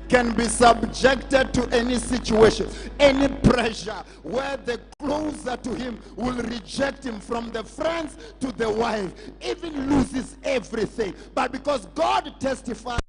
can be subjected to any situation, any pressure, where the closer to him will reject him, from the friends to the wife, even loses everything. But because God testifies,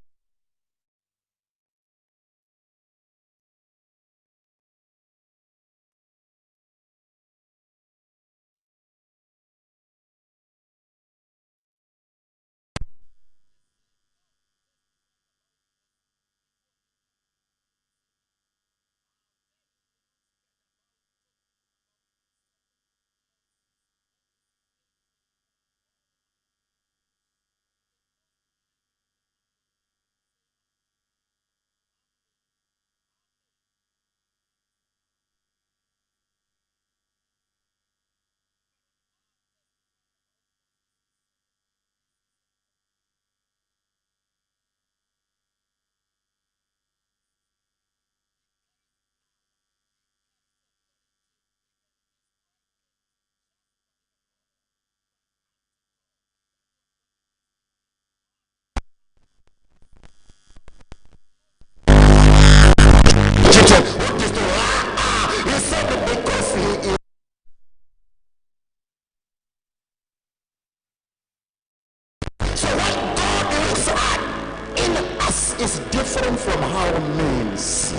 is different from how men see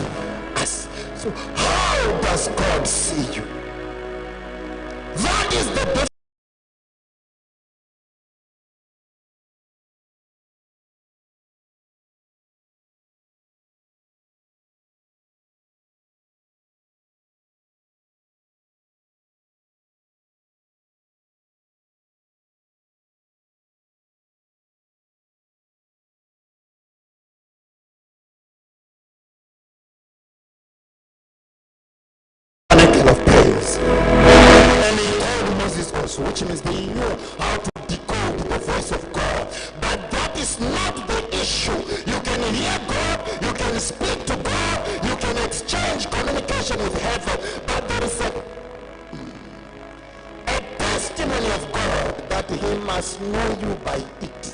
us. So how does God see you? That is the difference. Of praise. And he told Moses also, which means they knew how to decode the voice of God. But that is not the issue. You can hear God, you can speak to God, you can exchange communication with heaven, but there is a testimony of God that he must know you by it.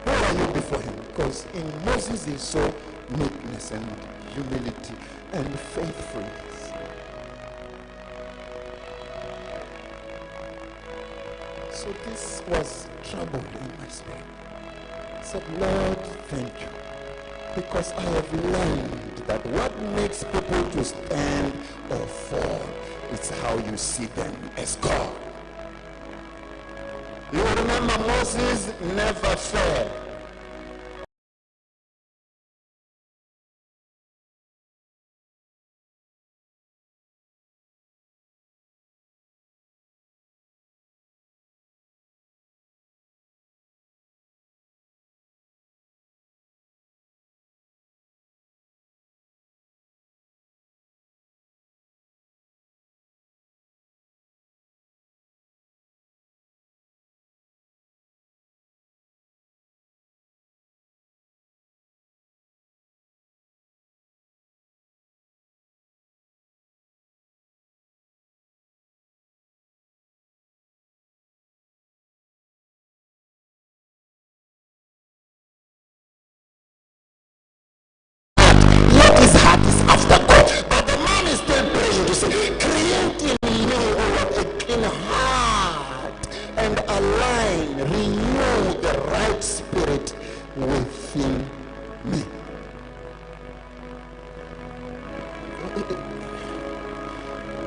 Who are you before him? Because in Moses he saw meekness and humility and faithfulness. So this was trouble in my spirit. I said, Lord, thank you, because I have learned that what makes people to stand or fall is how you see them as God. You remember Moses never fell.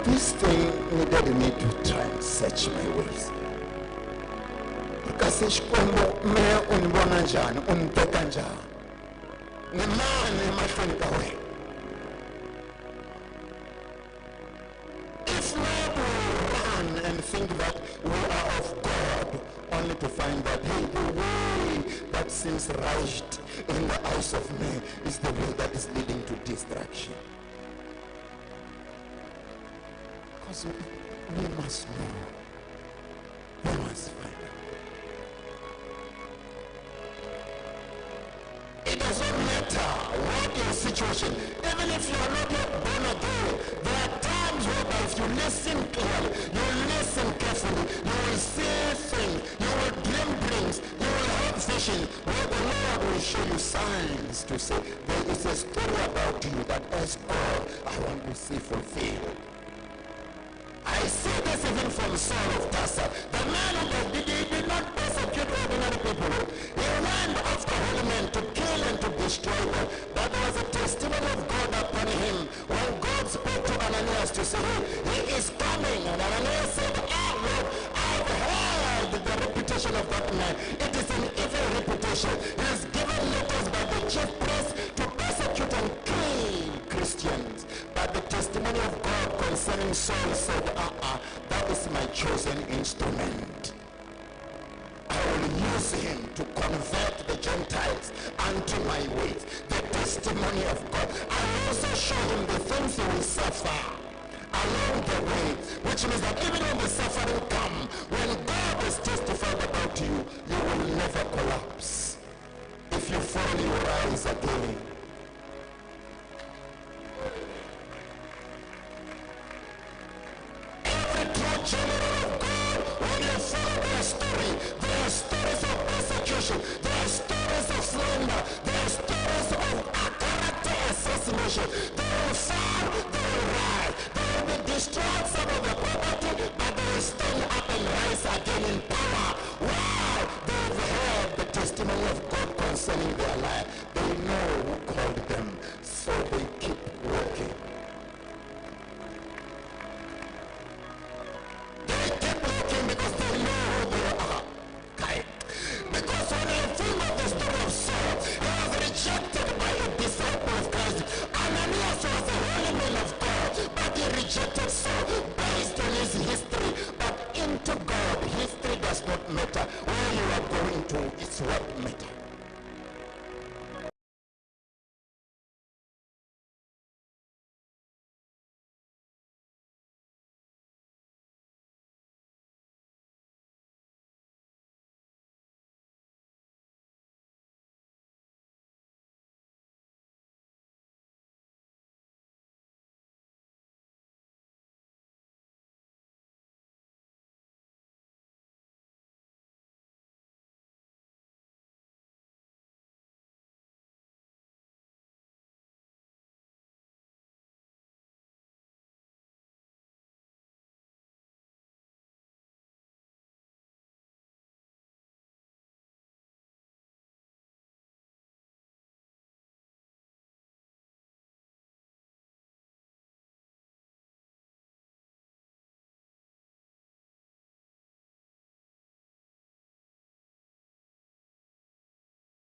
This thing needed me to try and search my ways. Because me unibona njani, unibheka njani. Nemani emahlweni kawe. If not, we run and think that we are of God, only to find that, hey, the way that seems right in the eyes of men is the way that is leading to destruction. Because we must know. We must find out. It doesn't matter what your situation, even if you are not yet born again, there are times whereby if you listen clearly, you listen carefully, you will see things, you will dream dreams, you will have visions. situation where the Lord will show you signs to say, there is a story about you that as God, I want to see fulfilled. I see this even from Saul of Tarsus. The man who did not persecute ordinary people. He ran after holy men to kill and to destroy them. But there was a testimony of God upon him when God spoke to Ananias to say, he is coming. And Ananias said, Lord, I've heard the reputation of that man. It is an evil reputation. He is given letters by the chief priest to persecute and kill Christians. But the testimony of God concerning Saul said, that is my chosen instrument. I will use him to convert the Gentiles unto my ways. The testimony of God. I will also show him the things he will suffer along the way, which means that even when the suffering come, when God has testified about you, you will never collapse. If you fall, you rise again. Children of God, when you follow their story, there are stories of persecution, there are stories of slander, there are stories of character assassination. They will fall, they will rise, they will be destroyed, some of the property, but they will stand up and rise again in power. Why? They've heard the testimony of God concerning their life. They know who called them, so they keep walking. Because they know who they are. Because when I think of the story of Saul, he was rejected by a disciple of Christ. Ananias was a holy man of God, but he rejected Saul based on his history. But into God, history does not matter. Where you are going to is what matters.